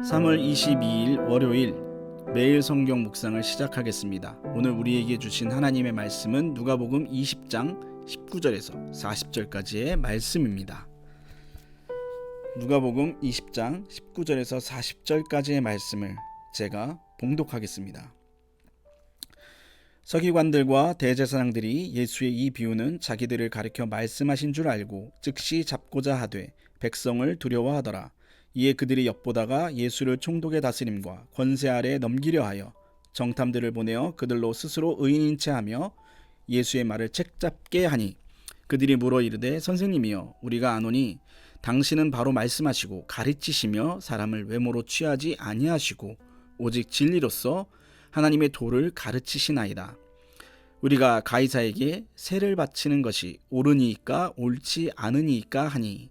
3월 22일 월요일 매일 성경 묵상을 시작하겠습니다. 오늘 우리에게 주신 하나님의 말씀은 누가복음 20장 19절에서 40절까지의 말씀입니다. 누가복음 20장 19절에서 40절까지의 말씀을 제가 봉독하겠습니다. 서기관들과 대제사장들이 예수의 이 비유는 자기들을 가리켜 말씀하신 줄 알고 즉시 잡고자 하되 백성을 두려워하더라. 이에 그들이 엿보다가 예수를 총독의 다스림과 권세 아래 넘기려 하여 정탐들을 보내어 그들로 스스로 의인인 채 하며 예수의 말을 책잡게 하니, 그들이 물어 이르되 선생님이여 우리가 아노니 당신은 바로 말씀하시고 가르치시며 사람을 외모로 취하지 아니하시고 오직 진리로서 하나님의 도를 가르치시나이다. 우리가 가이사에게 세를 바치는 것이 옳으니이까 옳지 않으니이까 하니,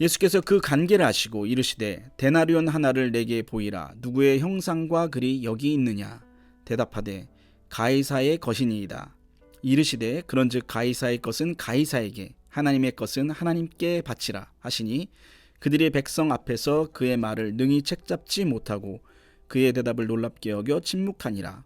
예수께서 그 간계를 아시고 이르시되 데나리온 하나를 내게 보이라. 누구의 형상과 글이 여기 있느냐? 대답하되 가이사의 것이니이다. 이르시되 그런즉 가이사의 것은 가이사에게, 하나님의 것은 하나님께 바치라 하시니, 그들이 백성 앞에서 그의 말을 능히 책잡지 못하고 그의 대답을 놀랍게 여겨 침묵하니라.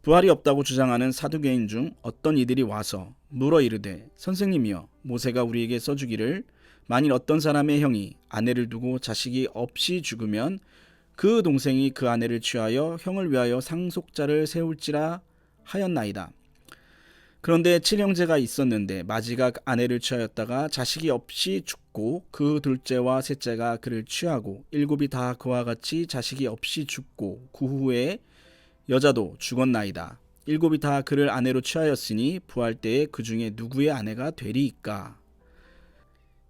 부활이 없다고 주장하는 사두개인 중 어떤 이들이 와서 물어 이르되 선생님이여 모세가 우리에게 써주기를 만일 어떤 사람의 형이 아내를 두고 자식이 없이 죽으면 그 동생이 그 아내를 취하여 형을 위하여 상속자를 세울지라 하였나이다. 그런데 칠형제가 있었는데 마지가 아내를 취하였다가 자식이 없이 죽고 그 둘째와 셋째가 그를 취하고 일곱이 다 그와 같이 자식이 없이 죽고 그 후에 여자도 죽었나이다. 일곱이 다 그를 아내로 취하였으니 부활 때에 그 중에 누구의 아내가 되리이까?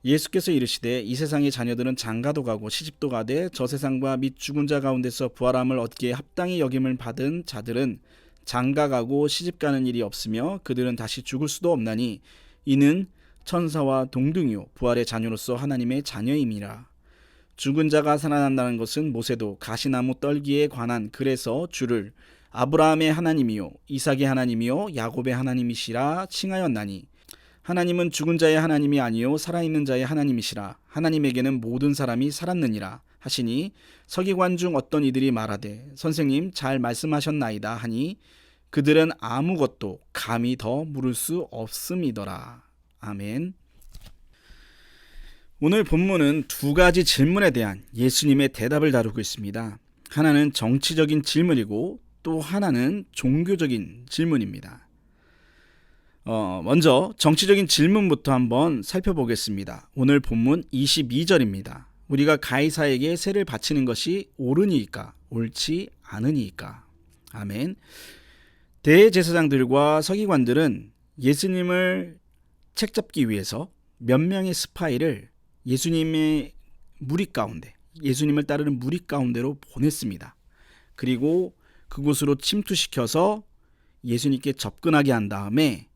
예수께서 이르시되 이 세상의 자녀들은 장가도 가고 시집도 가되 저 세상과 및 죽은 자 가운데서 부활함을 얻기에 합당히 여김을 받은 자들은 장가 가고 시집 가는 일이 없으며 그들은 다시 죽을 수도 없나니 이는 천사와 동등이요 부활의 자녀로서 하나님의 자녀임이라. 죽은 자가 살아난다는 것은 모세도 가시나무 떨기에 관한 글에서 주를 아브라함의 하나님이요 이삭의 하나님이요 야곱의 하나님이시라 칭하였나니, 하나님은 죽은 자의 하나님이 아니요 살아있는 자의 하나님이시라. 하나님에게는 모든 사람이 살았느니라 하시니, 서기관 중 어떤 이들이 말하되 선생님 잘 말씀하셨나이다 하니, 그들은 아무것도 감히 더 물을 수 없음이더라. 아멘. 오늘 본문은 두 가지 질문에 대한 예수님의 대답을 다루고 있습니다. 하나는 정치적인 질문이고 또 하나는 종교적인 질문입니다. 먼저 정치적인 질문부터 한번 살펴보겠습니다. 오늘 본문 22절입니다. 우리가 가이사에게 세를 바치는 것이 옳으니이까 옳지 않으니이까? 아멘. 대제사장들과 서기관들은 예수님을 책잡기 위해서 몇 명의 스파이를 예수님의 무리 가운데, 예수님을 따르는 무리 가운데로 보냈습니다. 그리고 그곳으로 침투시켜서 예수님께 접근하게 한 다음에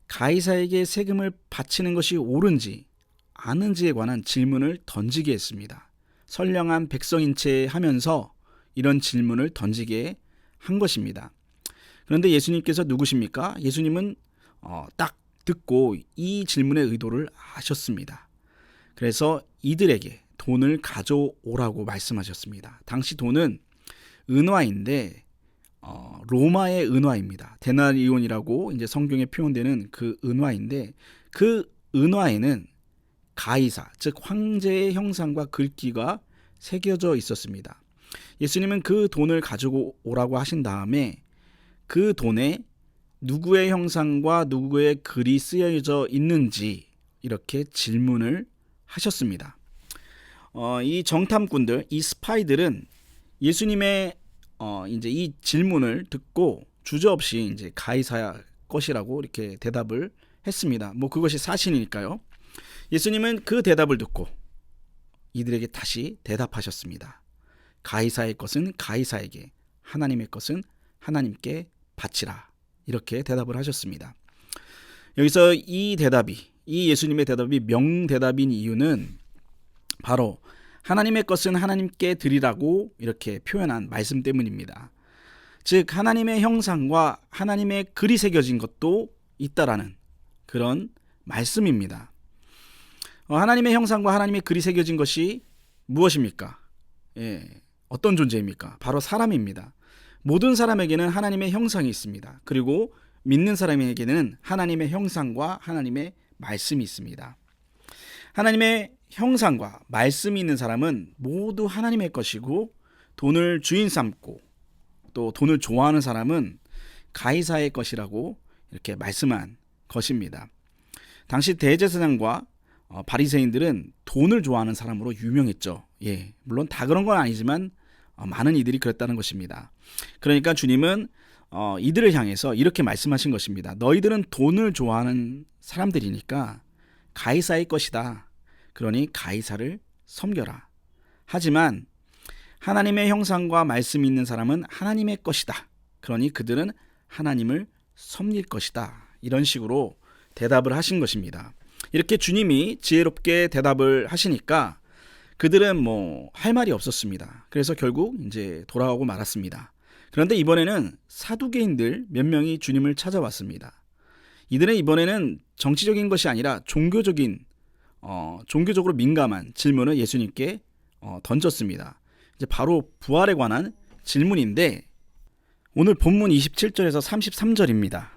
가이사에게 세금을 바치는 것이 옳은지 아는지에 관한 질문을 던지게 했습니다. 선량한 백성인 채 하면서 이런 질문을 던지게 한 것입니다. 그런데 예수님께서 누구십니까? 예수님은 딱 듣고 이 질문의 의도를 아셨습니다. 그래서 이들에게 돈을 가져오라고 말씀하셨습니다. 당시 돈은 은화인데 로마의 은화입니다. 데나리온이라고 이제 성경에 표현되는 그 은화인데, 그 은화에는 가이사, 즉 황제의 형상과 글귀가 새겨져 있었습니다. 예수님은 그 돈을 가지고 오라고 하신 다음에 그 돈에 누구의 형상과 누구의 글이 쓰여져 있는지 이렇게 질문을 하셨습니다. 이 정탐꾼들, 이 스파이들은 예수님의 이제 이 질문을 듣고 주저없이 이제 가이사 것이라고 이렇게 대답을 했습니다. 그것이 사실이니까요. 예수님은 그 대답을 듣고 이들에게 다시 대답하셨습니다. 가이사의 것은 가이사에게, 하나님의 것은 하나님께 바치라. 이렇게 대답을 하셨습니다. 여기서 이 예수님의 대답이 명대답인 이유는 바로 하나님의 것은 하나님께 드리라고 이렇게 표현한 말씀 때문입니다. 즉 하나님의 형상과 하나님의 글이 새겨진 것도 있다라는 그런 말씀입니다. 하나님의 형상과 하나님의 글이 새겨진 것이 무엇입니까? 어떤 존재입니까? 바로 사람입니다. 모든 사람에게는 하나님의 형상이 있습니다. 그리고 믿는 사람에게는 하나님의 형상과 하나님의 말씀이 있습니다. 하나님의 형상과 말씀이 있는 사람은 모두 하나님의 것이고, 돈을 주인 삼고 또 돈을 좋아하는 사람은 가이사의 것이라고 이렇게 말씀한 것입니다. 당시 대제사장과 바리새인들은 돈을 좋아하는 사람으로 유명했죠. 물론 다 그런 건 아니지만 많은 이들이 그랬다는 것입니다. 그러니까 주님은 이들을 향해서 이렇게 말씀하신 것입니다. 너희들은 돈을 좋아하는 사람들이니까 가이사의 것이다. 그러니 가이사를 섬겨라. 하지만 하나님의 형상과 말씀이 있는 사람은 하나님의 것이다. 그러니 그들은 하나님을 섬길 것이다. 이런 식으로 대답을 하신 것입니다. 이렇게 주님이 지혜롭게 대답을 하시니까 그들은 할 말이 없었습니다. 그래서 결국 이제 돌아가고 말았습니다. 그런데 이번에는 사두개인들 몇 명이 주님을 찾아왔습니다. 이들은 이번에는 정치적인 것이 아니라 종교적으로 민감한 질문을 예수님께 던졌습니다. 이제 바로 부활에 관한 질문인데, 오늘 본문 27절에서 33절입니다.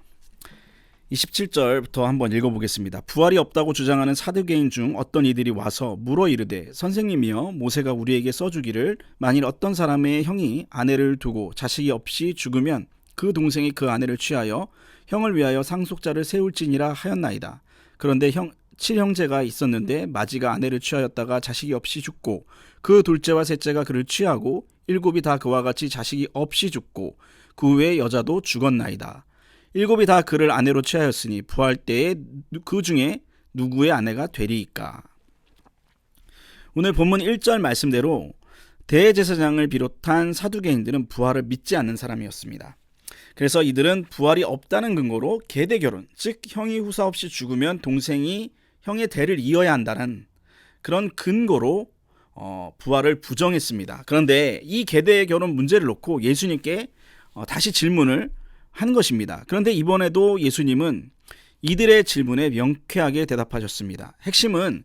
27절부터 한번 읽어보겠습니다. 부활이 없다고 주장하는 사두개인 중 어떤 이들이 와서 물어 이르되, 선생님이여, 모세가 우리에게 써주기를 만일 어떤 사람의 형이 아내를 두고 자식이 없이 죽으면 그 동생이 그 아내를 취하여 형을 위하여 상속자를 세울지니라 하였나이다. 그런데 7형제가 있었는데 마지가 아내를 취하였다가 자식이 없이 죽고 그 둘째와 셋째가 그를 취하고 7이 다 그와 같이 자식이 없이 죽고 그 외에 여자도 죽었나이다. 7이 다 그를 아내로 취하였으니 부활 때에 그 중에 누구의 아내가 되리이까. 오늘 본문 1절 말씀대로 대제사장을 비롯한 사두개인들은 부활을 믿지 않는 사람이었습니다. 그래서 이들은 부활이 없다는 근거로 계대결혼, 즉 형이 후사 없이 죽으면 동생이 형의 대를 이어야 한다는 그런 근거로 부활을 부정했습니다. 그런데 이 계대결혼 문제를 놓고 예수님께 다시 질문을 한 것입니다. 그런데 이번에도 예수님은 이들의 질문에 명쾌하게 대답하셨습니다. 핵심은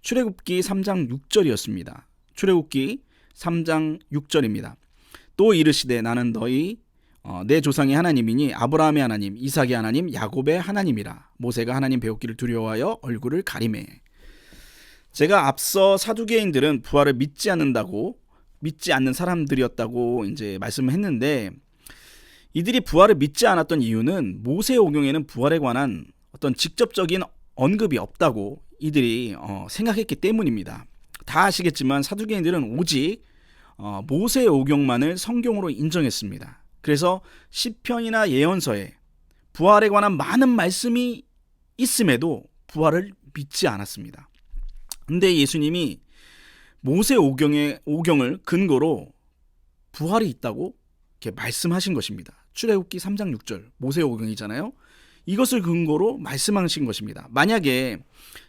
출애굽기 3장 6절이었습니다. 출애굽기 3장 6절입니다. 또 이르시되 나는 너희 내 조상의 하나님이니 아브라함의 하나님, 이삭의 하나님, 야곱의 하나님이라. 모세가 하나님 배웠기를 두려워하여 얼굴을 가리매. 제가 앞서 사두개인들은 부활을 믿지 않는 사람들이었다고 이제 말씀을 했는데, 이들이 부활을 믿지 않았던 이유는 모세오경에는 부활에 관한 어떤 직접적인 언급이 없다고 이들이 생각했기 때문입니다. 다 아시겠지만 사두개인들은 오직 모세오경만을 성경으로 인정했습니다. 그래서 시편이나 예언서에 부활에 관한 많은 말씀이 있음에도 부활을 믿지 않았습니다. 근데 예수님이 모세오경을 근거로 부활이 있다고 이렇게 말씀하신 것입니다. 출애굽기 3장 6절 모세오경이잖아요. 이것을 근거로 말씀하신 것입니다. 만약에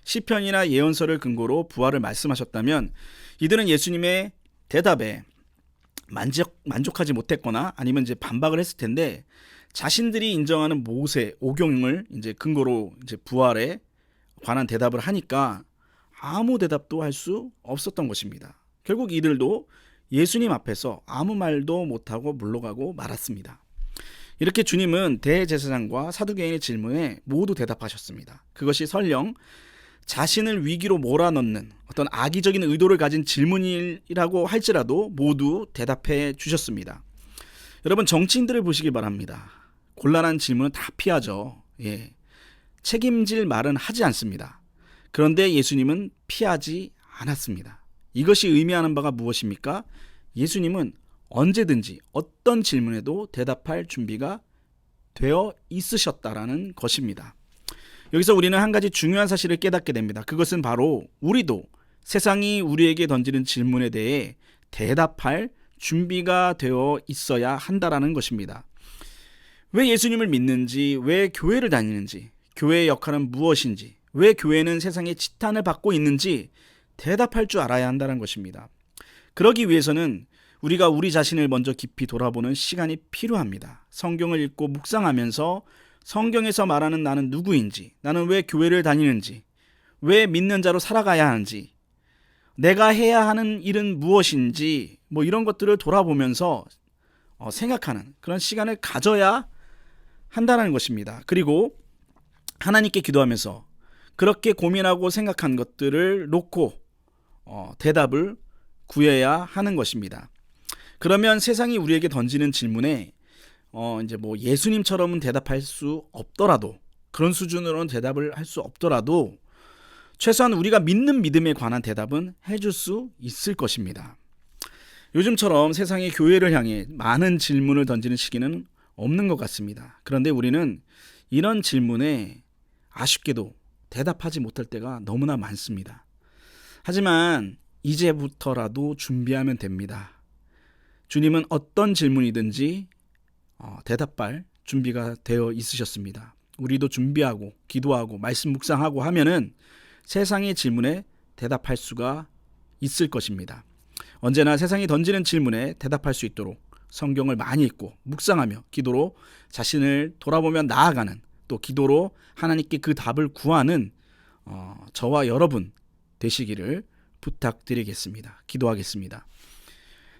시편이나 예언서를 근거로 부활을 말씀하셨다면 이들은 예수님의 대답에 만족하지 못했거나 아니면 이제 반박을 했을 텐데, 자신들이 인정하는 모세오경을 이제 근거로 이제 부활에 관한 대답을 하니까 아무 대답도 할 수 없었던 것입니다. 결국 이들도 예수님 앞에서 아무 말도 못하고 물러가고 말았습니다. 이렇게 주님은 대제사장과 사두개인의 질문에 모두 대답하셨습니다. 그것이 설령 자신을 위기로 몰아넣는 어떤 악의적인 의도를 가진 질문이라고 할지라도 모두 대답해 주셨습니다. 여러분, 정치인들을 보시기 바랍니다. 곤란한 질문은 다 피하죠. 책임질 말은 하지 않습니다. 그런데 예수님은 피하지 않았습니다. 이것이 의미하는 바가 무엇입니까? 예수님은 언제든지 어떤 질문에도 대답할 준비가 되어 있으셨다라는 것입니다. 여기서 우리는 한 가지 중요한 사실을 깨닫게 됩니다. 그것은 바로 우리도 세상이 우리에게 던지는 질문에 대해 대답할 준비가 되어 있어야 한다라는 것입니다. 왜 예수님을 믿는지, 왜 교회를 다니는지, 교회의 역할은 무엇인지, 왜 교회는 세상에 지탄을 받고 있는지 대답할 줄 알아야 한다는 것입니다. 그러기 위해서는 우리가 우리 자신을 먼저 깊이 돌아보는 시간이 필요합니다. 성경을 읽고 묵상하면서 성경에서 말하는 나는 누구인지, 나는 왜 교회를 다니는지, 왜 믿는 자로 살아가야 하는지, 내가 해야 하는 일은 무엇인지 뭐 이런 것들을 돌아보면서 생각하는 그런 시간을 가져야 한다는 것입니다. 그리고 하나님께 기도하면서 그렇게 고민하고 생각한 것들을 놓고 대답을 구해야 하는 것입니다. 그러면 세상이 우리에게 던지는 질문에 이제 뭐 예수님처럼은 대답할 수 없더라도, 그런 수준으로는 대답을 할 수 없더라도 최소한 우리가 믿는 믿음에 관한 대답은 해줄 수 있을 것입니다. 요즘처럼 세상의 교회를 향해 많은 질문을 던지는 시기는 없는 것 같습니다. 그런데 우리는 이런 질문에 아쉽게도 대답하지 못할 때가 너무나 많습니다. 하지만 이제부터라도 준비하면 됩니다. 주님은 어떤 질문이든지 대답할 준비가 되어 있으셨습니다. 우리도 준비하고 기도하고 말씀 묵상하고 하면은 세상의 질문에 대답할 수가 있을 것입니다. 언제나 세상이 던지는 질문에 대답할 수 있도록 성경을 많이 읽고 묵상하며 기도로 자신을 돌아보며 나아가는, 또 기도로 하나님께 그 답을 구하는 저와 여러분 되시기를 부탁드리겠습니다. 기도하겠습니다.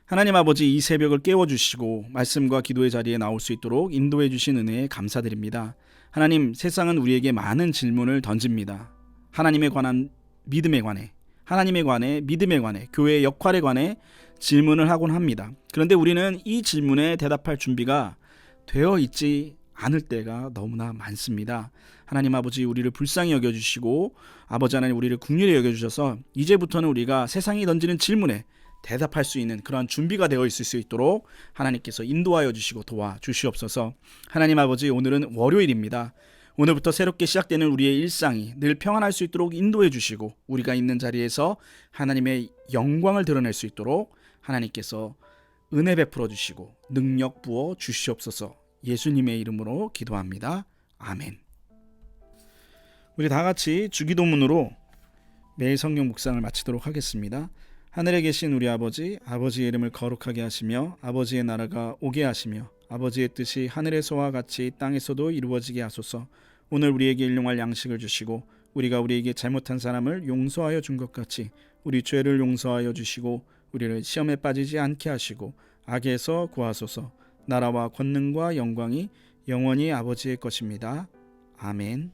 하나님 아버지, 이 새벽을 깨워주시고 말씀과 기도의 자리에 나올 수 있도록 인도해 주신 은혜에 감사드립니다. 하나님, 세상은 우리에게 많은 질문을 던집니다. 하나님에 관한 믿음에 관해, 하나님에 관해, 믿음에 관해, 교회의 역할에 관해 질문을 하곤 합니다. 그런데 우리는 이 질문에 대답할 준비가 되어 있지 않을 때가 너무나 많습니다. 하나님 아버지, 우리를 불쌍히 여겨주시고 아버지 하나님, 우리를 긍휼히 여겨주셔서 이제부터는 우리가 세상이 던지는 질문에 대답할 수 있는 그러한 준비가 되어 있을 수 있도록 하나님께서 인도하여 주시고 도와주시옵소서. 하나님 아버지, 오늘은 월요일입니다. 오늘부터 새롭게 시작되는 우리의 일상이 늘 평안할 수 있도록 인도해 주시고 우리가 있는 자리에서 하나님의 영광을 드러낼 수 있도록 하나님께서 은혜 베풀어 주시고 능력 부어 주시옵소서. 예수님의 이름으로 기도합니다. 아멘. 우리 다 같이 주기도문으로 매일 성경 묵상을 마치도록 하겠습니다. 하늘에 계신 우리 아버지, 아버지의 이름을 거룩하게 하시며 아버지의 나라가 오게 하시며 아버지의 뜻이 하늘에서와 같이 땅에서도 이루어지게 하소서. 오늘 우리에게 일용할 양식을 주시고 우리가 우리에게 잘못한 사람을 용서하여 준 것 같이 우리 죄를 용서하여 주시고 우리를 시험에 빠지지 않게 하시고 악에서 구하소서. 나라와 권능과 영광이 영원히 아버지의 것입니다. 아멘.